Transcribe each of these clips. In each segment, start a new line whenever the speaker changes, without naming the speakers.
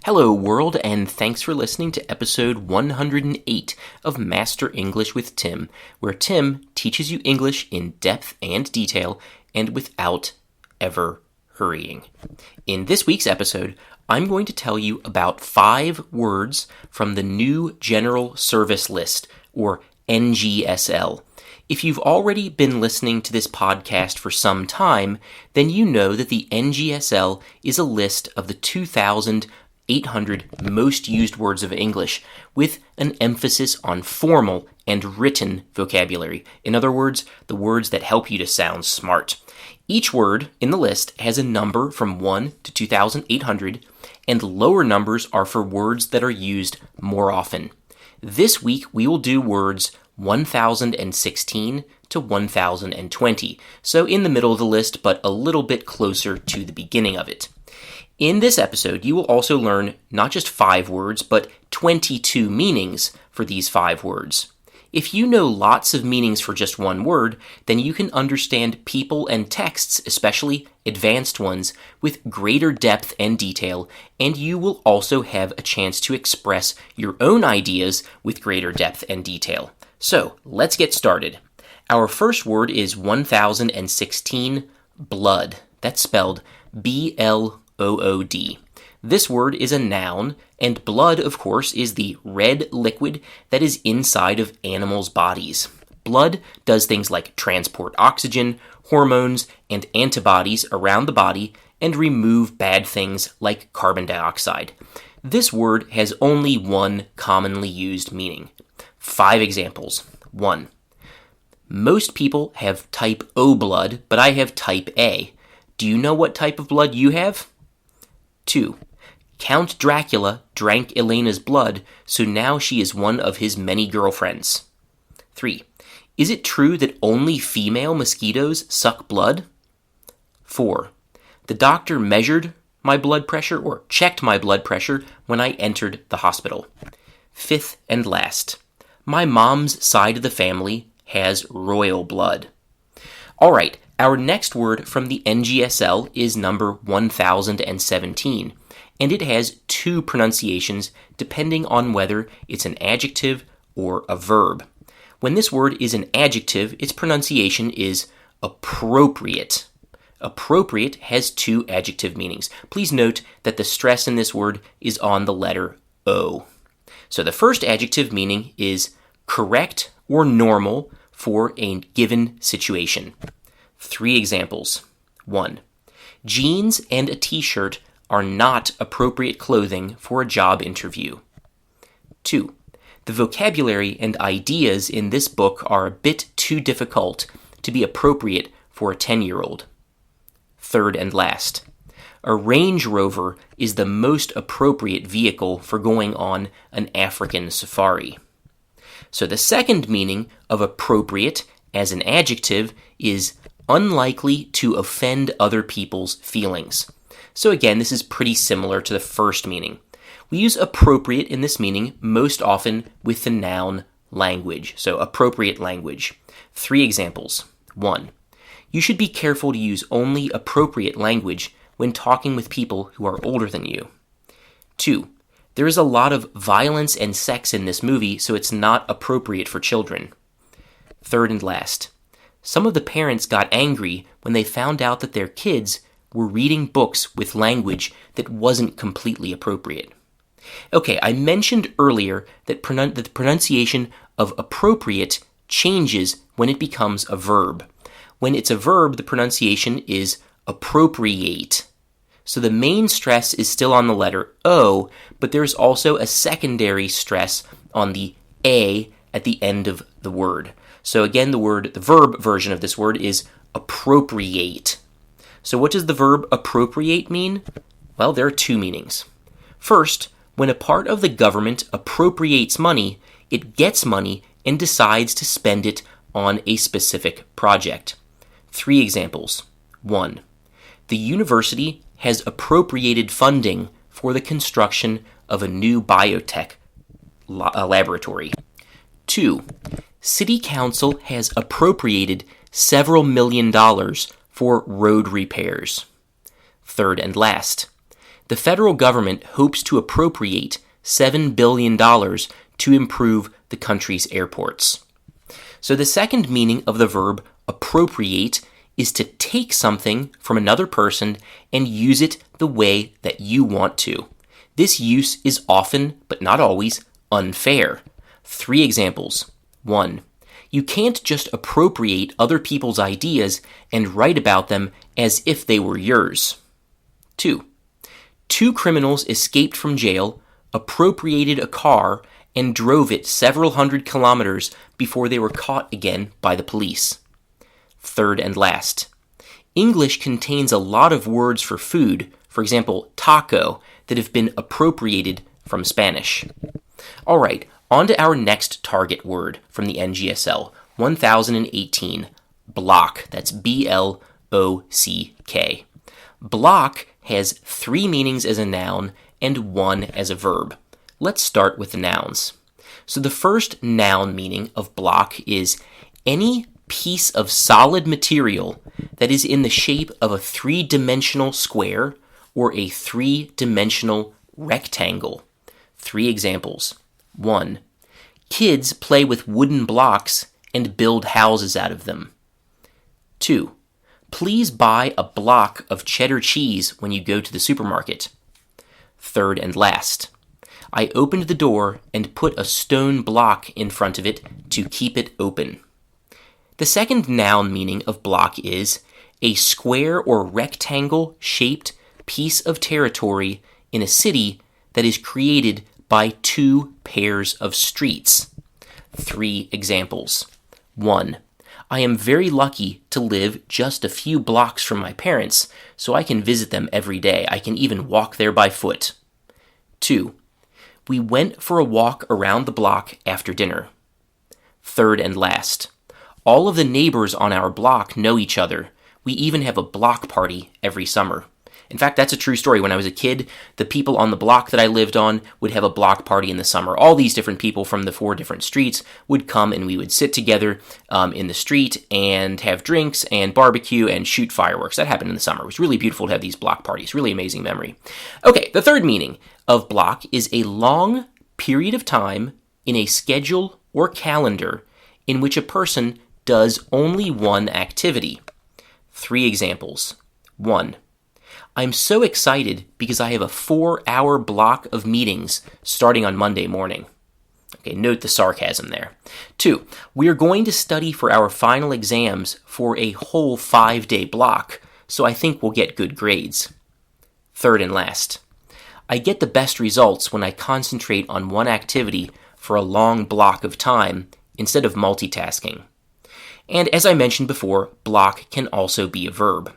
Hello world, and thanks for listening to episode 108 of Master English with Tim, where Tim teaches you English in depth and detail and without ever hurrying. In this week's episode, I'm going to tell you about 5 words from the new General Service List, or NGSL. If you've already been listening to this podcast for some time, then you know that the NGSL is a list of the 2,800 most used words of English, with an emphasis on formal and written vocabulary. In other words, the words that help you to sound smart. Each word in the list has a number from 1 to 2,800, and lower numbers are for words that are used more often. This week, we will do words 1,016 to 1,020, so in the middle of the list, but a little bit closer to the beginning of it. In this episode, you will also learn not just 5 words, but 22 meanings for these 5 words. If you know lots of meanings for just one word, then you can understand people and texts, especially advanced ones, with greater depth and detail, and you will also have a chance to express your own ideas with greater depth and detail. So, let's get started. Our first word is 1,016, blood. That's spelled B-L-O-O-D. This word is a noun, and blood, of course, is the red liquid that is inside of animals' bodies. Blood does things like transport oxygen, hormones, and antibodies around the body and remove bad things like carbon dioxide. This word has only one commonly used meaning. 5 examples. 1. Most people have type O blood, but I have type A. Do you know what type of blood you have? 2. Count Dracula drank Elena's blood, so now she is one of his many girlfriends. 3. Is it true that only female mosquitoes suck blood? 4. The doctor measured my blood pressure or checked my blood pressure when I entered the hospital. 5th and last. My mom's side of the family has royal blood. All right, our next word from the NGSL is number 1,017. And it has 2 pronunciations depending on whether it's an adjective or a verb. When this word is an adjective, its pronunciation is appropriate. Appropriate has 2 adjective meanings. Please note that the stress in this word is on the letter O. So the first adjective meaning is correct or normal for a given situation. 3 examples. 1. Jeans and a t-shirt are not appropriate clothing for a job interview. 2. The vocabulary and ideas in this book are a bit too difficult to be appropriate for a 10-year-old. 3rd and last. A Range Rover is the most appropriate vehicle for going on an African safari. So the second meaning of appropriate as an adjective is unlikely to offend other people's feelings. So again, this is pretty similar to the first meaning. We use appropriate in this meaning most often with the noun language, so appropriate language. 3 examples. 1. You should be careful to use only appropriate language when talking with people who are older than you. 2. There is a lot of violence and sex in this movie, so it's not appropriate for children. 3rd and last. Some of the parents got angry when they found out that their kids were reading books with language that wasn't completely appropriate. Okay, I mentioned earlier that the pronunciation of appropriate changes when it becomes a verb. When it's a verb, the pronunciation is appropriate. So the main stress is still on the letter O, but there's also a secondary stress on the A at the end of the word. So again, the verb version of this word is appropriate. So what does the verb appropriate mean? Well, there are 2 meanings. First, when a part of the government appropriates money, it gets money and decides to spend it on a specific project. 3 examples. 1. The university has appropriated funding for the construction of a new biotech laboratory. 2. City Council has appropriated several $1 million for road repairs. 3rd and last, The federal government hopes to appropriate $7 billion to improve the country's airports. So the second meaning of the verb appropriate is to take something from another person and use it the way that you want to. This use is often, but not always, unfair. 3 examples. 1. You can't just appropriate other people's ideas and write about them as if they were yours. 2. 2 criminals escaped from jail, appropriated a car, and drove it several hundred kilometers before they were caught again by the police. Third and last. English contains a lot of words for food, for example, taco, that have been appropriated from Spanish. All right, on to our next target word from the NGSL, 1018, block. That's B-L-O-C-K. Block has 3 meanings as a noun and 1 as a verb. Let's start with the nouns. So the first noun meaning of block is any piece of solid material that is in the shape of a 3-dimensional square or a 3-dimensional rectangle. 3 examples. 1. Kids play with wooden blocks and build houses out of them. 2. Please buy a block of cheddar cheese when you go to the supermarket. Third and last. I opened the door and put a stone block in front of it to keep it open. The second noun meaning of block is a square or rectangle shaped piece of territory in a city that is created by 2 pairs of streets. 3 examples. 1. I am very lucky to live just a few blocks from my parents, so I can visit them every day. I can even walk there by foot. 2. We went for a walk around the block after dinner. Third and last. All of the neighbors on our block know each other. We even have a block party every summer. In fact, that's a true story. When I was a kid, the people on the block that I lived on would have a block party in the summer. All these different people from the 4 different streets would come and we would sit together in the street and have drinks and barbecue and shoot fireworks. That happened in the summer. It was really beautiful to have these block parties. Really amazing memory. Okay, the third meaning of block is a long period of time in a schedule or calendar in which a person does only one activity. 3 examples. 1. I'm so excited because I have a 4-hour block of meetings starting on Monday morning. Okay, note the sarcasm there. 2, we are going to study for our final exams for a whole 5-day block, so I think we'll get good grades. Third and last, I get the best results when I concentrate on one activity for a long block of time instead of multitasking. And as I mentioned before, block can also be a verb.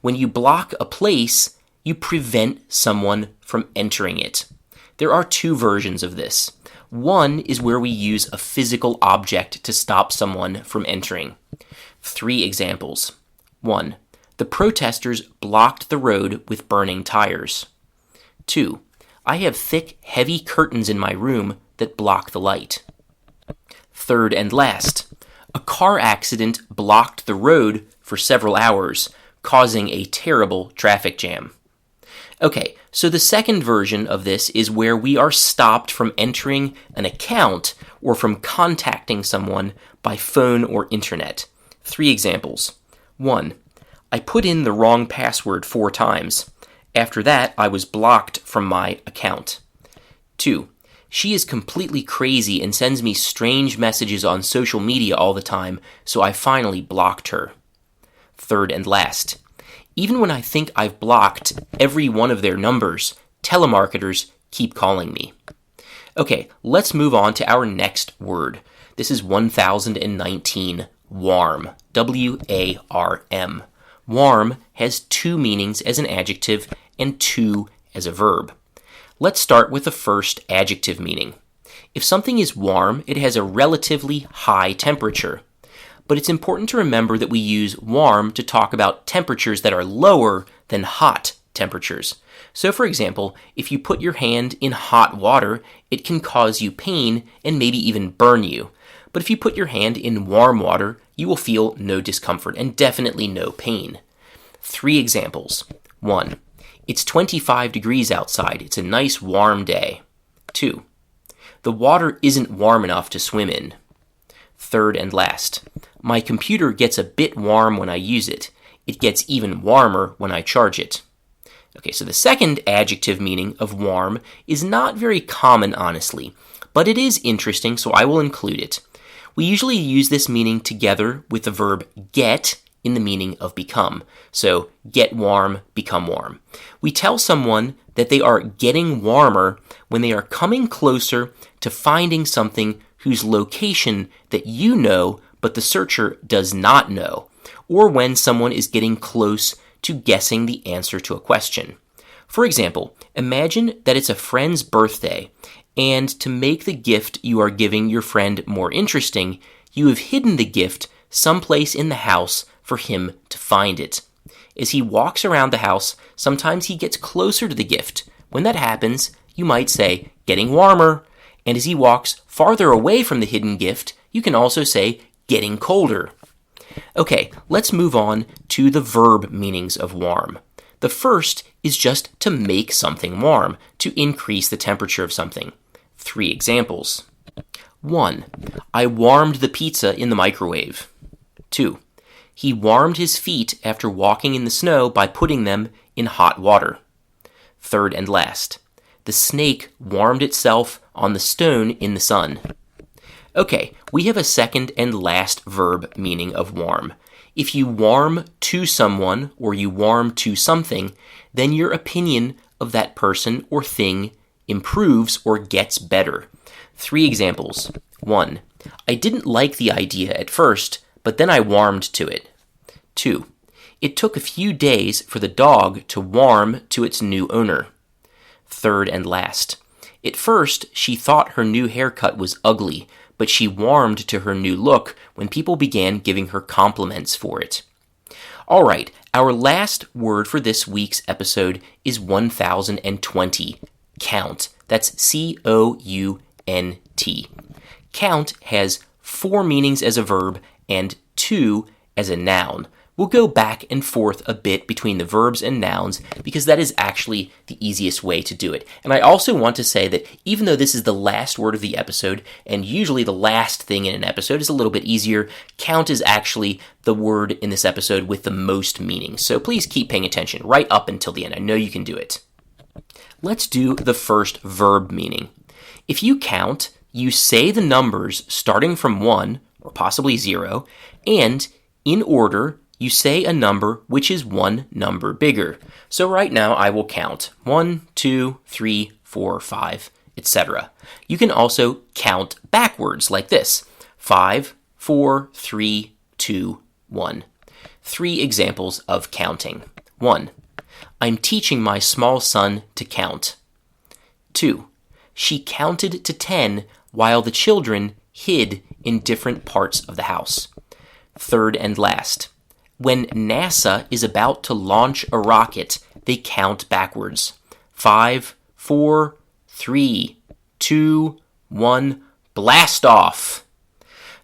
When you block a place, you prevent someone from entering it. There are 2 versions of this. One is where we use a physical object to stop someone from entering. 3 examples. 1. The protesters blocked the road with burning tires. 2. I have thick, heavy curtains in my room that block the light. Third and last. A car accident blocked the road for several hours, causing a terrible traffic jam. Okay, so the second version of this is where we are stopped from entering an account or from contacting someone by phone or internet. 3 examples. 1. I put in the wrong password 4 times. After that, I was blocked from my account. 2. She is completely crazy and sends me strange messages on social media all the time, so I finally blocked her. Third and last, even when I think I've blocked every one of their numbers, telemarketers keep calling me. Okay, let's move on to our next word. This is 1019, warm, W-A-R-M. Warm has 2 meanings as an adjective and 2 as a verb. Let's start with the first adjective meaning. If something is warm, it has a relatively high temperature. But it's important to remember that we use warm to talk about temperatures that are lower than hot temperatures. So for example, if you put your hand in hot water, it can cause you pain and maybe even burn you. But if you put your hand in warm water, you will feel no discomfort and definitely no pain. 3 examples. 1. It's 25 degrees outside. It's a nice warm day. 2. The water isn't warm enough to swim in. Third and last. My computer gets a bit warm when I use it. It gets even warmer when I charge it. Okay, so the second adjective meaning of warm is not very common, honestly, but it is interesting, so I will include it. We usually use this meaning together with the verb get in the meaning of become. So, get warm, become warm. We tell someone that they are getting warmer when they are coming closer to finding something whose location that you know, but the searcher does not know, or when someone is getting close to guessing the answer to a question. For example, imagine that it's a friend's birthday, and to make the gift you are giving your friend more interesting, you have hidden the gift someplace in the house for him to find it. As he walks around the house, sometimes he gets closer to the gift. When that happens, you might say, getting warmer. And as he walks farther away from the hidden gift, you can also say, getting colder. Okay, let's move on to the verb meanings of warm. The first is just to make something warm, to increase the temperature of something. 3 examples. 1. I warmed the pizza in the microwave. 2. He warmed his feet after walking in the snow by putting them in hot water. Third and last. The snake warmed itself on the stone in the sun. Okay, we have a second and last verb meaning of warm. If you warm to someone or you warm to something, then your opinion of that person or thing improves or gets better. 3 examples. 1. I didn't like the idea at first, but then I warmed to it. 2. It took a few days for the dog to warm to its new owner. Third and last. At first, she thought her new haircut was ugly, but she warmed to her new look when people began giving her compliments for it. All right, our last word for this week's episode is 1020. Count. That's C-O-U-N-T. Count has 4 meanings as a verb and 2 as a noun. We'll go back and forth a bit between the verbs and nouns because that is actually the easiest way to do it. And I also want to say that even though this is the last word of the episode, and usually the last thing in an episode is a little bit easier, count is actually the word in this episode with the most meaning. So please keep paying attention right up until the end. I know you can do it. Let's do the first verb meaning. If you count, you say the numbers starting from 1, or possibly 0, and in order, you say a number which is 1 number bigger. So right now I will count 1, 2, 3, 4, 5, etc. You can also count backwards like this. 5, 4, 3, 2, 1. 3 examples of counting. 1. I'm teaching my small son to count. 2. She counted to 10 while the children hid in different parts of the house. Third and last. When NASA is about to launch a rocket, they count backwards. 5, 4, 3, 2, 1, blast off.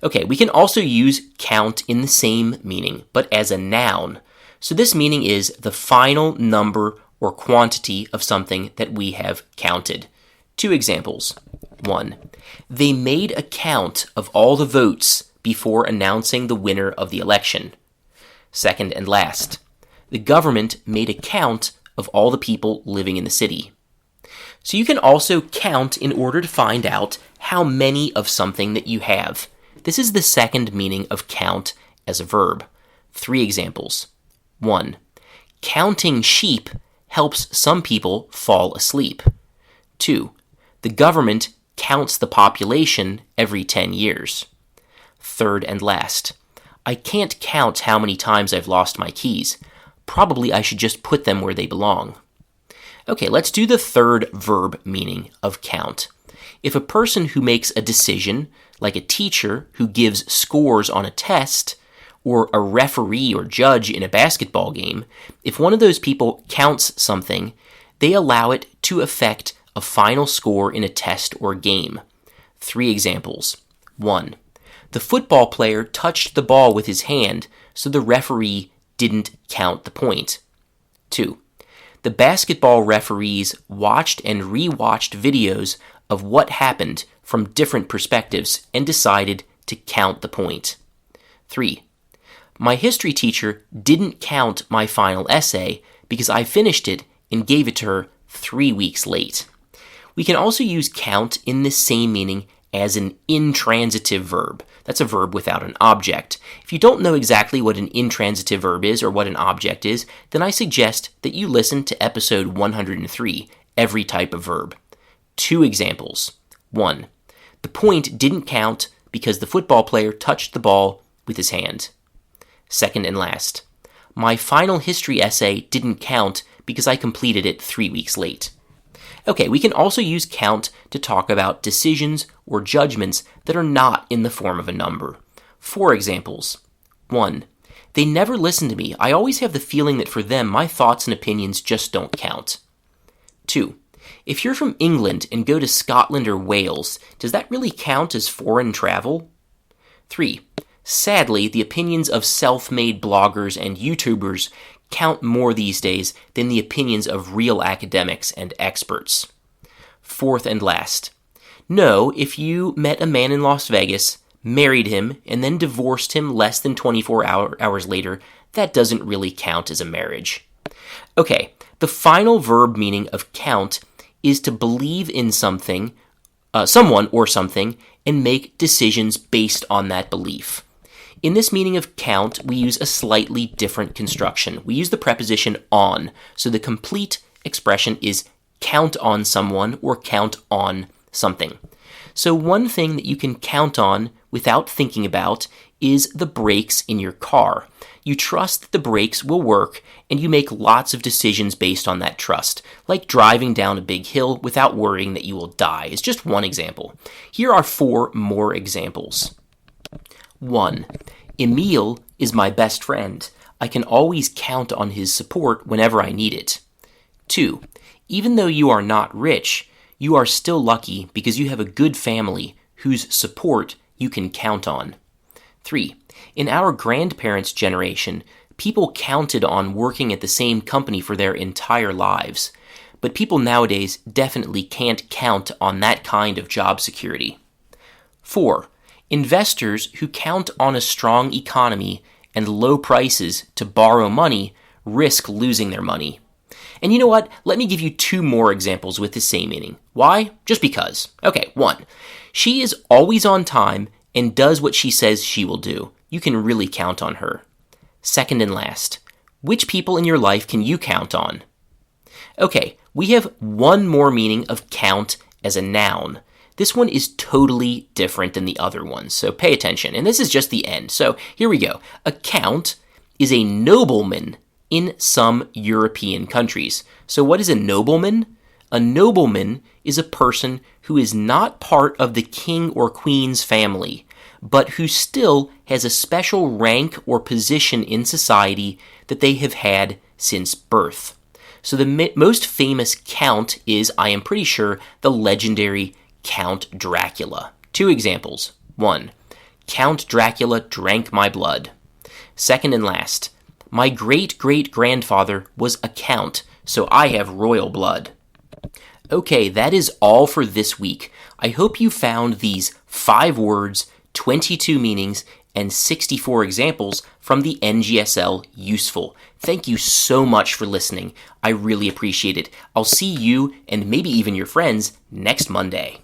Okay, we can also use count in the same meaning, but as a noun. So this meaning is the final number or quantity of something that we have counted. 2 examples. 1. They made a count of all the votes before announcing the winner of the election. Second and last. The government made a count of all the people living in the city. So you can also count in order to find out how many of something that you have. This is the second meaning of count as a verb. 3 examples. 1. Counting sheep helps some people fall asleep. 2. The government counts the population every 10 years. Third and last. I can't count how many times I've lost my keys. Probably I should just put them where they belong. Okay, let's do the third verb meaning of count. If a person who makes a decision, like a teacher who gives scores on a test, or a referee or judge in a basketball game, if one of those people counts something, they allow it to affect a final score in a test or game. 3 examples. 1. The football player touched the ball with his hand, so the referee didn't count the point. 2. The basketball referees watched and rewatched videos of what happened from different perspectives and decided to count the point. 3. My history teacher didn't count my final essay because I finished it and gave it to her 3 weeks late. We can also use count in the same meaning as an intransitive verb. That's a verb without an object. If you don't know exactly what an intransitive verb is or what an object is, then I suggest that you listen to episode 103, Every Type of Verb. 2 examples. 1. The point didn't count because the football player touched the ball with his hand. Second and last. My final history essay didn't count because I completed it 3 weeks late. Okay, we can also use count to talk about decisions or judgments that are not in the form of a number. 4 examples. 1. They never listen to me. I always have the feeling that for them, my thoughts and opinions just don't count. 2. If you're from England and go to Scotland or Wales, does that really count as foreign travel? 3. Sadly, the opinions of self-made bloggers and YouTubers count more these days than the opinions of real academics and experts. 4th and last. No, if you met a man in Las Vegas, married him, and then divorced him less than 24 hours later, that doesn't really count as a marriage. Okay, the final verb meaning of count is to believe in something, someone or something, and make decisions based on that belief. In this meaning of count, we use a slightly different construction. We use the preposition on, so the complete expression is count on someone or count on something. So one thing that you can count on without thinking about is the brakes in your car. You trust that the brakes will work, and you make lots of decisions based on that trust, like driving down a big hill without worrying that you will die is just one example. Here are 4 more examples. 1. Emil is my best friend. I can always count on his support whenever I need it. 2. Even though you are not rich, you are still lucky because you have a good family whose support you can count on. 3. In our grandparents' generation, people counted on working at the same company for their entire lives. But people nowadays definitely can't count on that kind of job security. 4. Investors who count on a strong economy and low prices to borrow money risk losing their money. And you know what? Let me give you 2 more examples with the same meaning. Why? Just because. Okay, 1. She is always on time and does what she says she will do. You can really count on her. 2nd and last. Which people in your life can you count on? Okay, we have one more meaning of count as a noun. This one is totally different than the other ones, so pay attention. And this is just the end. So here we go. A count is a nobleman in some European countries. So what is a nobleman? A nobleman is a person who is not part of the king or queen's family, but who still has a special rank or position in society that they have had since birth. So the most famous count is, I am pretty sure, the legendary Count Dracula. 2 examples. 1. Count Dracula drank my blood. 2nd and last. My great-great-grandfather was a count, so I have royal blood. Okay, that is all for this week. I hope you found these 5 words, 22 meanings, and 64 examples from the NGSL useful. Thank you so much for listening. I really appreciate it. I'll see you, and maybe even your friends, next Monday.